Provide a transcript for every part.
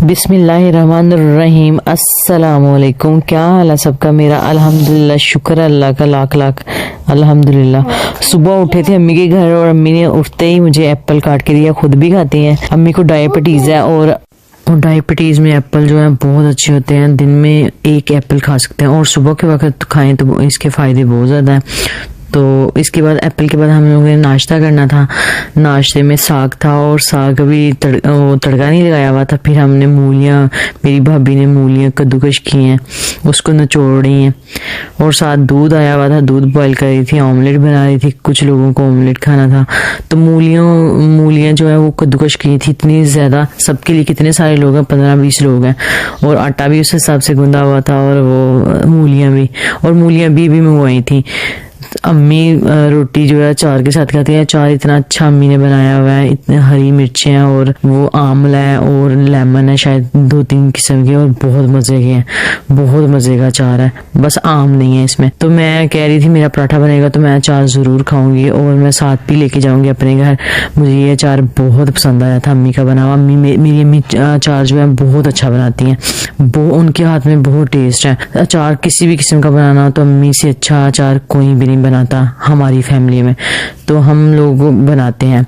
बिस्मिल्लाहिर्रहमानिर्रहीम। अस्सलामुअलैकुम। क्या हाल है सबका? मेरा अल्हम्दुलिल्लाह, शुक्र अल्लाह का लाख लाख अल्हम्दुलिल्लाह। सुबह उठे थे अम्मी के घर और अम्मी ने उठते ही मुझे एप्पल काट के दिया। खुद भी खाती हैं। अम्मी को डायबिटीज है और डायबिटीज में एप्पल जो है बहुत अच्छे होते हैं। दिन में एक एप्पल खा सकते हैं और सुबह के वक्त खाएं तो इसके फायदे बहुत ज़्यादा हैं। तो इसके बाद एप्पल के बाद हम लोगों ने नाश्ता करना था। नाश्ते में साग था और साग अभी तड़का नहीं लगाया हुआ था। फिर हमने मूलियाँ, मेरी भाभी ने मूलियाँ कद्दूकश की हैं, उसको निचोड़ी हैं और साथ दूध आया हुआ था। दूध बॉईल कर रही थी, ऑमलेट बना रही थी। कुछ लोगों को ऑमलेट खाना था तो मूलियाँ जो है वो कद्दूकश की थी। इतनी ज़्यादा, सबके लिए कितने सारे लोग हैं, 15-20 लोग हैं और आटा भी उस हिसाब से गूंदा हुआ था और वो मूलियाँ भी मंगवाई थी। अम्मी रोटी जो है अचार के साथ खाती है। अचार इतना अच्छा अम्मी ने बनाया हुआ है, इतने हरी मिर्चें हैं और वो आंवला है और लेमन है, शायद 2-3 किस्म के, और बहुत मजे के हैं। बहुत मजे का अचार है, बस आम नहीं है इसमें। तो मैं कह रही थी मेरा पराठा बनेगा तो मैं अचार जरूर खाऊंगी और मैं साथ भी लेके जाऊंगी अपने घर। मुझे ये अचार बहुत पसंद आया था अम्मी का बना हुआ। मेरी अम्मी अचार जो है बहुत अच्छा बनाती हैं। उनके हाथ में बहुत टेस्ट है। अचार किसी भी किस्म का बनाना हो तो अम्मी से अच्छा अचार कोई भी नहीं बनाता हमारी फैमिली में, तो हम लोग बनाते हैं।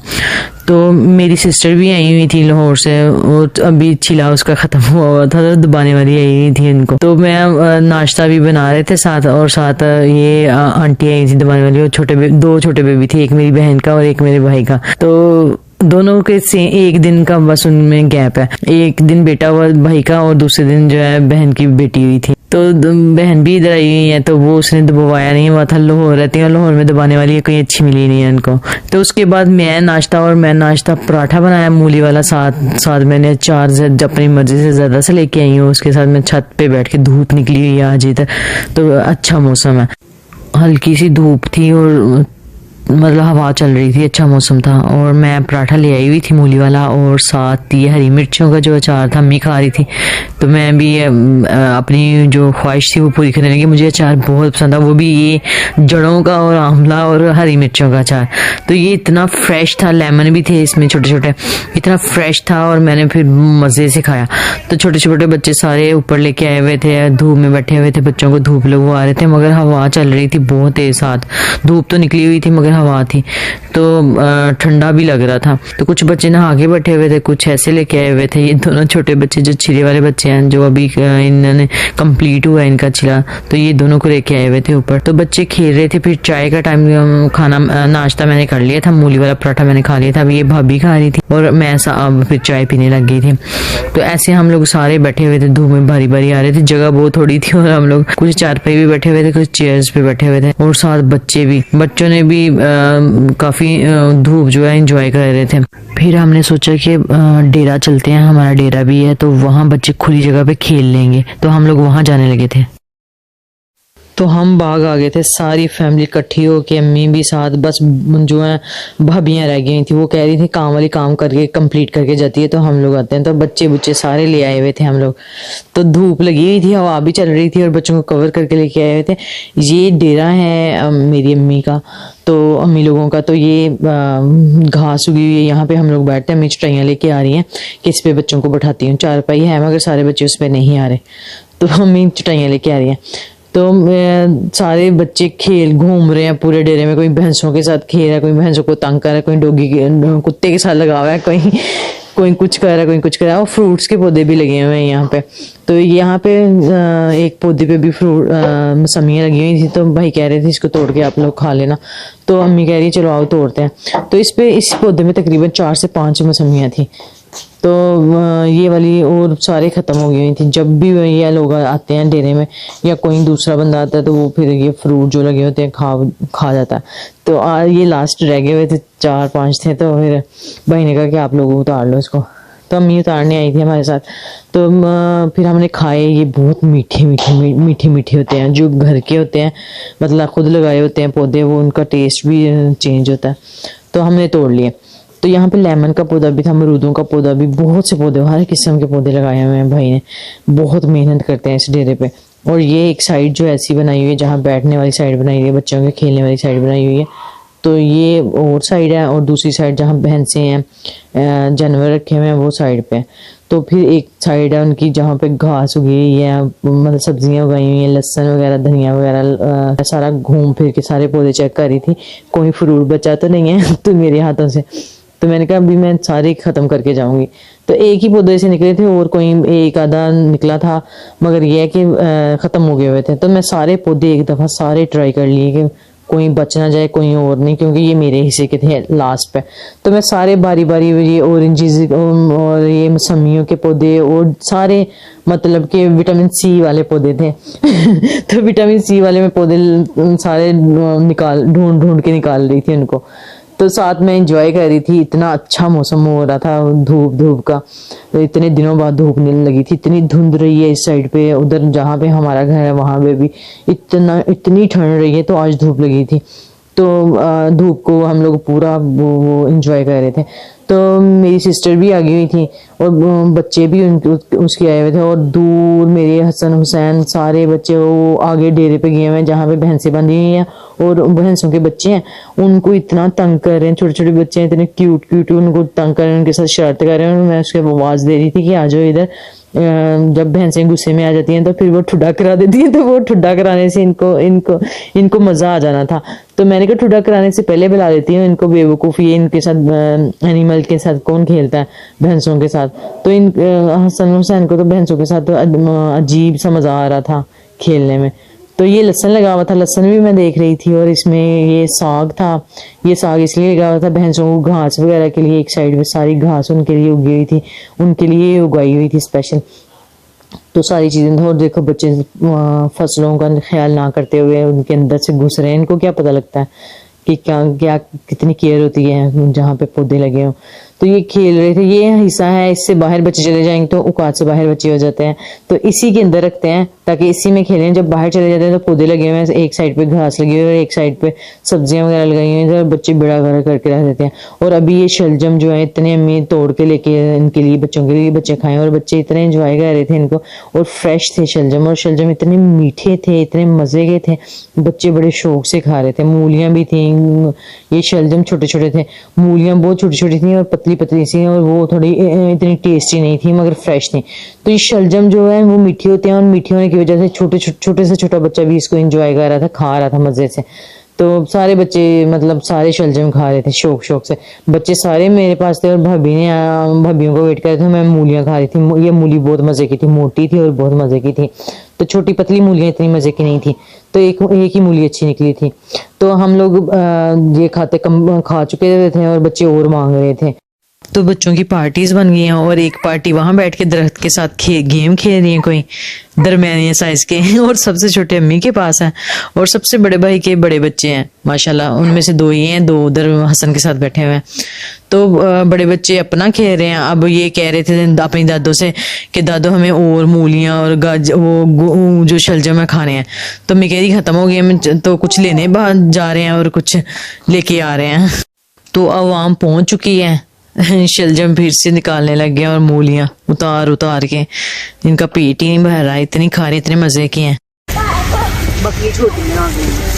तो मेरी सिस्टर भी आई हुई थी लाहौर से, और अभी छिला उसका खत्म हुआ था तो दबाने वाली आई हुई थी इनको। तो मैं नाश्ता भी बना रहे थे साथ, और साथ ये आंटी आई थी दबाने वाली। और दो छोटे बेबी थी, एक मेरी बहन का और एक मेरे भाई का। तो दोनों के से एक दिन का बस उनमें गैप है। एक दिन बेटा हुआ भाई का और दूसरे दिन जो है बहन की बेटी हुई थी। तो बहन भी इधर आई हुई है तो वो उसने दबाया नहीं हुआ था। लाहौर रहती है, लाहौर में दबाने वाली कोई अच्छी मिली नहीं है उनको। तो उसके बाद मैं नाश्ता पराठा बनाया मूली वाला। साथ मैंने अचार अपनी मर्जी से ज्यादा से लेके आई हूँ। उसके साथ मैं छत पे बैठ के, धूप निकली हुई है आज इधर, तो अच्छा मौसम है। हल्की सी धूप थी और मतलब हवा चल रही थी, अच्छा मौसम था। और मैं पराठा ले आई हुई थी मूली वाला, और साथ ये हरी मिर्चों का जो अचार था अम्मी खा रही थी। तो मैं भी अपनी जो ख्वाहिश थी वो पूरी करने लगी। मुझे अचार बहुत पसंद था, वो भी ये जड़ों का और आंवला और हरी मिर्चों का अचार। तो ये इतना फ्रेश था, लेमन भी थे इसमें छोटे छोटे, इतना फ्रेश था और मैंने फिर मज़े से खाया। तो छोटे छोटे बच्चे सारे ऊपर लेके आए हुए थे, धूप में बैठे हुए थे, बच्चों को धूप लगवा रहे थे, मगर हवा चल रही थी बहुत तेज। साथ धूप तो निकली हुई थी मगर हवा थी, तो ठंडा भी लग रहा था। तो कुछ बच्चे नहा के बैठे हुए थे, कुछ ऐसे लेके आए हुए थे। ये दोनों छोटे बच्चे जो छिले वाले बच्चे हैं, जो अभी इन्होंने कंप्लीट हुआ इनका छिला, तो ये दोनों को लेके आए हुए थे ऊपर। तो बच्चे खेल रहे थे। फिर चाय का टाइम, खाना नाश्ता मैंने कर लिया था, मूली वाला पराठा मैंने खा लिया था। अभी ये भाभी खा रही थी और मैं अब फिर चाय पीने लग गई थी। तो ऐसे हम लोग सारे बैठे हुए थे, धूप में बारी बारी आ रहे थे। जगह बहुत थोड़ी थी और हम लोग कुछ चारपाई भी बैठे हुए थे, कुछ चेयर्स पे बैठे हुए थे, और साथ बच्चों ने भी काफी धूप जो है एंजॉय कर रहे थे। फिर हमने सोचा कि डेरा चलते हैं, हमारा डेरा भी है तो वहाँ बच्चे खुली जगह पे खेल लेंगे, तो हम लोग वहाँ जाने लगे थे। तो हम बाग आ गए थे, सारी फैमिली इकट्ठी होके, अम्मी भी साथ। बस जो है भाभियाँ रह गई थी, वो कह रही थी काम वाली काम करके कंप्लीट करके जाती है तो हम लोग आते हैं। तो बच्चे सारे ले आए हुए थे हम लोग। तो धूप लगी हुई थी, हवा भी चल रही थी और बच्चों को कवर करके लेके आए हुए थे। ये डेरा है मेरी अम्मी का, तो अम्मी लोगों का। तो ये घास उगी हुई है, यहाँ पे हम लोग बैठते हैं। अम्मी चटाइयाँ लेके आ रही हैं कि इस पे बच्चों को बैठाती हूँ। चारपाई है मगर सारे बच्चे उस पर नहीं आ रहे, तो अम्मी चटाइयाँ लेके आ रही हैं। तो सारे बच्चे घूम रहे हैं पूरे डेरे में। कोई भैंसों के साथ खेल रहा है, कोई भैंसों को तंग कर रहा है, कोई कुत्ते के साथ लगा हुआ है, कोई कुछ कर रहा है, कोई कुछ कर रहा है। और फ्रूट्स के पौधे भी लगे हुए हैं यहाँ पे। तो यहाँ पे एक पौधे पे भी मौसमियाँ लगी हुई थी, तो भाई कह रहे थे इसको तोड़ के आप लोग खा लेना। तो अम्मी कह रही चलो आओ तोड़ते हैं। तो इस पौधे में तकरीबन 4 से 5 मौसमियाँ थी। तो ये वाली और सारे ख़त्म हो गई थी। जब भी ये लोग आते हैं डेरे में या कोई दूसरा बंदा आता है तो वो फिर ये फ्रूट जो लगे होते हैं खा जाता है। तो ये लास्ट रह गए हुए थे, 4-5 थे। तो फिर भाई ने कहा कि आप लोग उतार लो इसको, तो अम्मी उतारने आई थी हमारे साथ। तो फिर हमने खाए। ये बहुत मीठे होते हैं, जो घर के होते हैं, मतलब खुद लगाए होते हैं पौधे, वो उनका टेस्ट भी चेंज होता है। तो हमने तोड़ लिए। तो यहाँ पे लेमन का पौधा भी था, अमरूदों का पौधा भी, बहुत से पौधे, हर किस्म के पौधे लगाए हुए हैं भाई ने। बहुत मेहनत करते हैं इस डेरे पे। और ये एक साइड जो ऐसी बनाई हुई है, जहाँ बैठने वाली साइड बनाई हुई है, बच्चों के खेलने वाली साइड बनाई हुई है। तो ये और साइड है, और दूसरी साइड जहाँ भैंसें हैं जानवर रखे हुए हैं वो साइड पे। तो फिर एक साइड है उनकी जहाँ पे घास उगी हुई है, मतलब सब्जियां उगाई हुई हैं, लहसुन वगैरह, धनिया वगैरह, सारा घूम फिर के सारे पौधे चेक कर रही थी कोई फ्रूट बचा तो नहीं है तो मेरे हाथों से। तो मैंने कहा अभी मैं सारे खत्म करके जाऊंगी। तो एक ही पौधे से निकले थे और कोई एक आधा निकला था, मगर यह है कि खत्म हो गए हुए थे। तो मैं सारे पौधे एक दफा सारे ट्राई कर लिए कि कोई बच ना जाए, कोई और नहीं, क्योंकि ये मेरे हिस्से के थे लास्ट पे। तो मैं सारे बारी बारी ये ऑरेंजेस और ये मौसमियों के पौधे और सारे मतलब कि विटामिन सी वाले पौधे थे तो विटामिन सी वाले में पौधे सारे ढूंढ ढूंढ के निकाल रही थी उनको। तो साथ में एंजॉय कर रही थी, इतना अच्छा मौसम हो रहा था धूप का। तो इतने दिनों बाद धूप नहीं लगी थी, इतनी धुंध रही है इस साइड पे, उधर जहाँ पे हमारा घर है वहां पे भी इतनी ठंड रही है। तो आज धूप लगी थी, तो धूप को हम लोग पूरा वो एंजॉय कर रहे थे। तो मेरी सिस्टर भी आ गई हुई थी और बच्चे भी उसके आए हुए थे, और दूर मेरे हसन हुसैन सारे बच्चे वो आगे डेरे पे गए हुए हैं जहाँ पे भैंसें बंधी हुई हैं, और भैंसों के बच्चे हैं उनको इतना तंग कर रहे हैं, छोटे छोटे बच्चे हैं इतने क्यूट क्यूट, उनको तंग कर रहे हैं, उनके साथ शरारत कर रहे हैं। और मैं उसके आवाज़ दे रही थी कि आ जाओ इधर। जब भैंसें गुस्से में आ जाती हैं तो फिर वो ठुड्डा करा देती है, तो वो ठुड्डा कराने से इनको मजा आ जाना था। तो मैंने कहा ठुड्डा कराने से पहले बुला देती हूँ इनको, बेवकूफ़ ये इनके साथ एनिमल के साथ कौन खेलता है भैंसों के साथ। तो इन हसन हुसैन को तो भैंसों के साथ तो अजीब सा मजा आ रहा था खेलने में। तो ये लहसन लगा हुआ था, लहसन भी मैं देख रही थी, और इसमें ये साग था। ये साग इसलिए लगा हुआ था भैंसों को घास वगैरह के लिए, एक साइड में सारी घास उनके लिए उगी हुई थी, उनके लिए उगाई हुई थी स्पेशल। तो सारी चीजें और देखो बच्चे फसलों का ख्याल ना करते हुए उनके अंदर से घुस रहे हैं। इनको क्या पता लगता है कि क्या क्या कितनी केयर होती है जहाँ पे पौधे लगे हों। तो ये खेल रहे थे, ये हिस्सा है, इससे बाहर बच्चे चले जाएंगे तो औकात से बाहर बच्चे हो जाते हैं, तो इसी के अंदर रखते हैं ताकि इसी में खेलें। जब बाहर चले जाते हैं तो पौधे लगे हुए हैं, एक साइड पे घास लगी हुई है, एक साइड पे सब्जियां वगैरह लगाई हुई हैं, तो बच्चे बेड़ा गर्क करके रख देते हैं। और अभी ये शलजम जो है इतने अम्मी तोड़ के लेके इनके लिए, बच्चों के लिए, बच्चे खाएं, और बच्चे इतने एंजॉय कर रहे थे इनको। और फ्रेश थे शलजम, और शलजम इतने मीठे थे, इतने मजे के थे, बच्चे बड़े शौक से खा रहे थे। मूलियां भी थी, ये शलजम छोटे छोटे थे, मूलियां बहुत छोटी छोटी थी और पतली पतली सी, और वो थोड़ी इतनी टेस्टी नहीं थी मगर फ्रेश थी। तो ये शलजम जो है वो मीठी होते हैं, और मीठी होने की वजह से छोटे से छोटा बच्चा भी इसको एंजॉय कर रहा था, खा रहा था मजे से। तो सारे बच्चे मतलब सारे शलजम खा रहे थे शौक से, बच्चे सारे मेरे पास थे, और भाभियों को वेट कर रहे थे। मैं मूलियां खा रही थी, ये मूली बहुत मजे की थी, मोटी थी और बहुत मजे की थी। तो छोटी पतली मूलियां इतनी मजे की नहीं थी, तो एक ही मूली अच्छी निकली थी। तो हम लोग ये खा चुके थे और बच्चे और मांग रहे थे। तो बच्चों की पार्टीज बन गई हैं, और एक पार्टी वहां बैठ के दरख्त के साथ गेम खेल रही है कोई दरमियानी साइज के, और सबसे छोटे अम्मी के पास है, और सबसे बड़े भाई के बड़े बच्चे हैं माशाल्लाह, उनमें से दो ही हैं, दो उधर हसन के साथ बैठे हुए हैं। तो बड़े बच्चे अपना खेल रहे हैं। अब ये कह रहे थे अपनी दादों से कि दादो हमें और मूलियां और वो जो शलजम है खाने हैं। तो मैं कह रही खत्म हो गई, तो कुछ लेने बाहर जा रहे हैं और कुछ लेके आ रहे हैं। तो आवाम पहुंच चुकी है, शलजम फिर से निकालने लग गया, और मूलियां उतार के इनका पेट ही नहीं भर रहा, इतनी खा रहे, इतने मजे की हैं।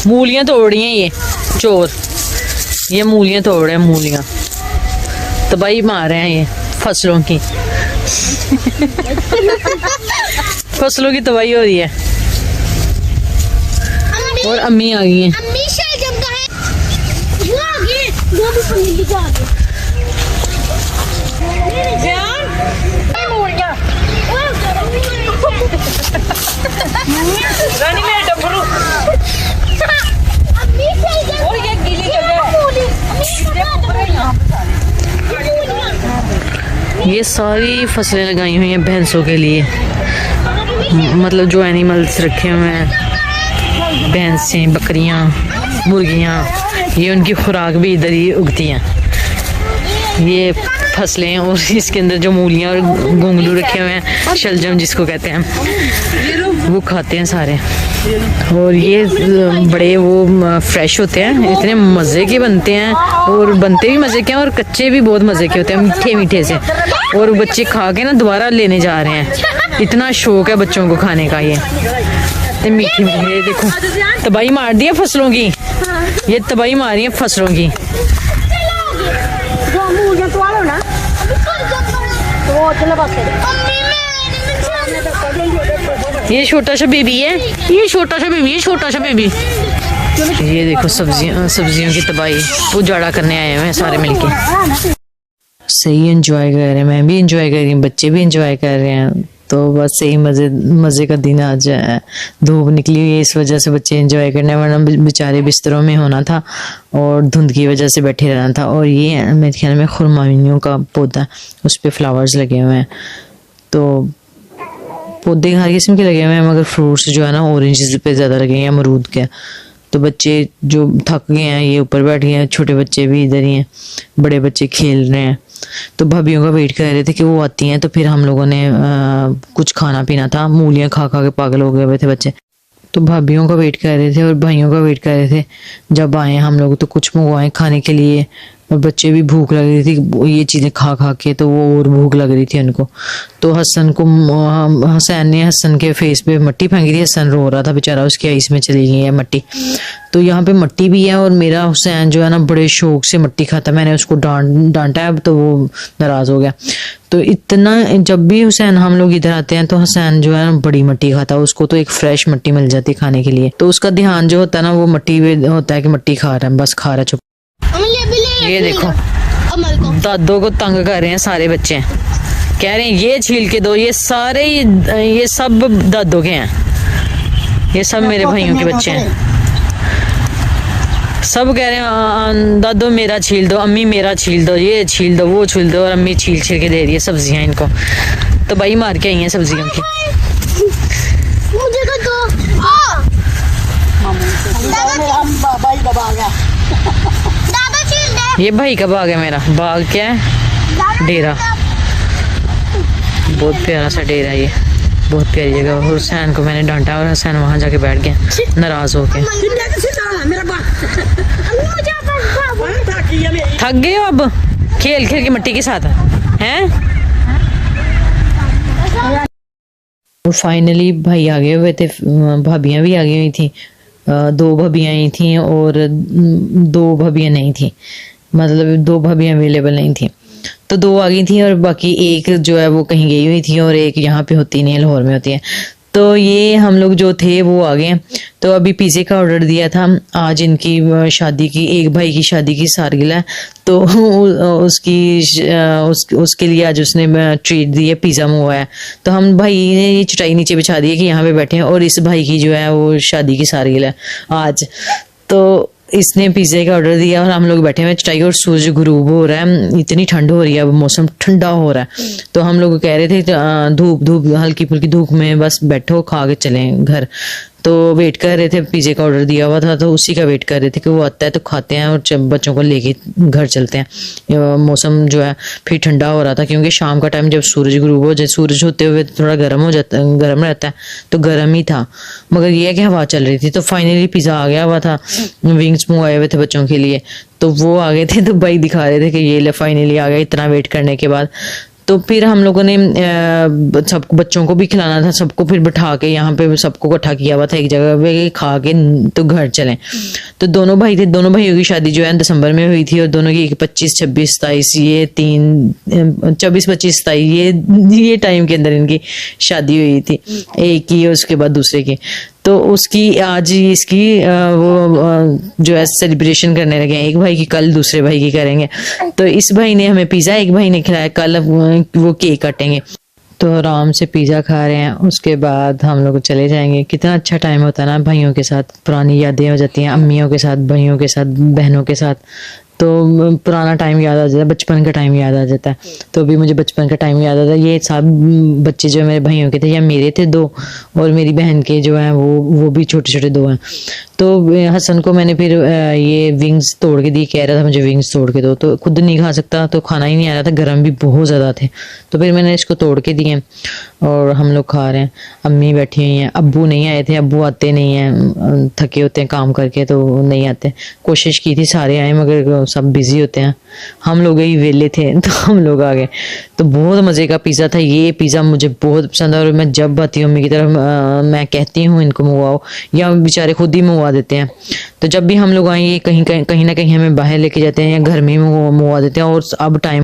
मूलियां तोड़ रही हैं ये चोर, ये मूलियां तोड़ रहे हैं, मूलियां तबाही मार रहे हैं ये फसलों की फसलों की तबाही हो रही है। और अम्मी आ गई हैं। रानी मेरे डब्बरू और ये गीली ये सारी फसलें लगाई हुई हैं भैंसों के लिए, मतलब जो एनिमल्स रखे हुए हैं, भैंसें, बकरियां, मुर्गियां, ये उनकी खुराक भी इधर ही उगती हैं। ये फसलें, और इसके अंदर जो मूलियां और घुंगलू रखे हुए हैं, शलजम जिसको कहते हैं, वो खाते हैं सारे। और ये बड़े वो फ्रेश होते हैं, इतने मज़े के बनते हैं, और बनते भी मज़े के हैं, और कच्चे भी बहुत मज़े के होते हैं, मीठे मीठे से। और बच्चे खा के ना दोबारा लेने जा रहे हैं, इतना शौक है बच्चों को खाने का। ये इतनी मीठी मीठी, ये देखो तबाही मार दी है फसलों की, ये तबाही मारी है फसलों की। ये छोटा सा बेबी है, ये छोटा सा बेबी, ये छोटा सा बेबी। ये देखो सब्जियों की तबाही, उजाड़ा करने आए हैं सारे मिलके। सही एंजॉय कर रहे हैं, मैं भी एंजॉय कर रही हूँ, बच्चे भी एंजॉय कर रहे हैं। तो बस सही मजे का दिन आज है। धूप निकली हुई है, इस वजह से बच्चे एंजॉय करने, वरना बेचारे बिस्तरों में होना था और धुंध की वजह से बैठे रहना था। और ये मेरे ख्याल में खुरमाविनियों का पौधा, उस पे फ्लावर्स लगे हुए हैं। तो पौधे हर किस्म के लगे हुए हैं, मगर फ्रूट्स जो है ना ऑरेंज पे ज्यादा लगे हैं, अमरूद के। तो बच्चे जो थक गए हैं ये ऊपर बैठ गए हैं, छोटे बच्चे भी इधर ही हैं, बड़े बच्चे खेल रहे हैं। तो भाभीियों का वेट कर रहे थे कि वो आती हैं, तो फिर हम लोगों ने कुछ खाना पीना था, मूलियां खा खा के पागल हो गए हुए थे बच्चे। तो भाभीियों का वेट कर रहे थे और भाइयों का वेट कर रहे थे। जब आए हम लोग तो कुछ मंगवाए खाने के लिए, और बच्चे भी भूख लग रही थी ये चीजें खा खा के, तो वो और भूख लग रही थी उनको। तो हसन ने हसन के फेस पे मट्टी फेंकी थी, हसन रो रहा था बेचारा, उसकी आइस में चली गई है मट्टी। तो यहाँ पे मट्टी भी है और मेरा हुसैन जो है ना बड़े शौक से मट्टी खाता, मैंने उसको डांटा है तो वो नाराज हो गया। तो इतना जब भी हुसैन हम लोग इधर आते हैं तो हुसैन जो है ना बड़ी मट्टी खाता है, उसको तो एक फ्रेश मट्टी मिल जाती है खाने के लिए। तो उसका ध्यान जो होता है ना वो मट्टी पे होता है कि मट्टी खा रहा है, बस खा रहा है चुप। ये देखो दादों को तंग कर रहे हैं सारे बच्चे, कह रहे हैं ये छील के दो, ये सारे ये सब दादों के हैं, ये सब मेरे भाइयों के बच्चे हैं। सब कह रहे हैं दादो मेरा छील दो, अम्मी मेरा छील दो, ये छील दो, वो छील दो, और अम्मी छील छील के दे रही है सब्जियां इनको। तो भाई मार के आई हैं सब्जियों की। मुझे तो दो। ये भाई का बाग है, मेरा बाग क्या है, डेरा। बहुत प्यारा सा डेरा है ये, बहुत प्यारी जगह। हुसैन को मैंने डांटा और हुसैन वहां जाके बैठ गया नाराज होके। थक गए हो अब खेल खेल के मट्टी के साथ हैं? और फाइनली भाई आ गए हुए थे, भाभियां भी आ गई हुई थी। 2 भाभियां आई थी और 2 भाभियां नहीं थी, मतलब 2 भाभियां अवेलेबल नहीं थी। तो 2 आ गई थी और बाकी एक जो है वो कहीं गई हुई थी और एक यहाँ पे होती नहीं, लाहौर में होती है। तो ये हम लोग जो थे वो आ गए। तो अभी पिज़्ज़े का ऑर्डर दिया था, आज इनकी शादी की, एक भाई की शादी की सालगिरह, तो उसके लिए आज उसने ट्रीट दी है, पिज़्ज़ा मंगवाया। तो हम भाई ने ये चटाई नीचे बिछा दी है कि यहाँ पे बैठे हैं, और इस भाई की जो है वो शादी की सालगिरह आज। तो इसने पिज़्ज़े का ऑर्डर दिया और हम लोग बैठे हुए चटाई, और सूरज गुरूब हो रहा है, इतनी ठंड हो रही है, अब मौसम ठंडा हो रहा है। तो हम लोग कह रहे थे धूप हल्की फुल्की धूप में बस बैठो, खा के चलें घर। तो वेट कर रहे थे, पिज़्ज़े का ऑर्डर दिया हुआ था तो उसी का वेट कर रहे थे कि वो आता है तो खाते हैं और बच्चों को लेके घर चलते हैं। मौसम जो है फिर ठंडा हो रहा था, क्योंकि शाम का टाइम जब सूरज गुरूब हो जाए, सूरज होते हुए थोड़ा गर्म हो जाता है, गर्म रहता है, तो गर्म ही था, मगर ये है कि हवा चल रही थी। तो फाइनली पिज़्ज़ा आ गया हुआ था, विंग्स मंगवाए हुए थे बच्चों के लिए, तो वो आ गए थे। तो भाई दिखा रहे थे कि ये ले फाइनली आ गया, इतना वेट करने के बाद। तो फिर हम लोगों ने सब बच्चों को भी खिलाना था, सबको फिर बिठा के यहाँ पे सबको इकट्ठा किया हुआ था एक जगह पे, खा के तो घर चले। तो दोनों भाई थे, दोनों भाइयों की शादी जो है दिसंबर में हुई थी, और दोनों की 25, 26, 27 ये 24, 25, 27 ये टाइम के अंदर इनकी शादी हुई थी, एक की और उसके बाद दूसरे की। तो उसकी आज इसकी वो जो है सेलिब्रेशन करने लगे, एक भाई की कल दूसरे भाई की करेंगे। तो इस भाई ने हमें पिज़्ज़ा, एक भाई ने खिलाया, कल वो केक काटेंगे। तो आराम से पिज़्ज़ा खा रहे हैं, उसके बाद हम लोग चले जाएंगे। कितना अच्छा टाइम होता है ना भाइयों के साथ, पुरानी यादें हो जाती हैं, अम्मियों के साथ, भाइयों के साथ, बहनों के साथ। तो पुराना टाइम याद आ जाता है, बचपन का टाइम याद आ जाता है। तो अभी मुझे बचपन का टाइम याद आता है। ये सब बच्चे जो मेरे भाइयों के थे, या मेरे थे 2, और मेरी बहन के जो हैं वो भी छोटे छोटे 2 हैं। तो हसन को मैंने फिर ये विंग्स तोड़ के दी, कह रहा था मुझे विंग्स तोड़ के दो, तो खुद नहीं खा सकता तो खाना ही नहीं आ रहा था, गर्म भी बहुत ज़्यादा थे, तो फिर मैंने इसको तोड़ के दिए और हम लोग खा रहे हैं। अम्मी बैठी हुई हैं, अब्बू नहीं आए थे, अब्बू आते नहीं हैं, थके होते हैं काम करके तो नहीं आते। कोशिश की थी सारे आए मगर सब बिजी होते हैं, हम लोग ही वेले थे तो हम लोग आ गए। तो बहुत मज़े का पिज़्ज़ा था, ये पिज़्ज़ा मुझे बहुत पसंद है और मैं जब आती हूँ अम्मी की तरफ मैं कहती हूँ इनको मंगवाओ, या बेचारे खुद ही मंगवा देते हैं। तो जब भी हम लोग आएंगे कहीं ना कहीं हमें बाहर लेके जाते हैं या घर में ही मंगवा देते हैं। और अब टाइम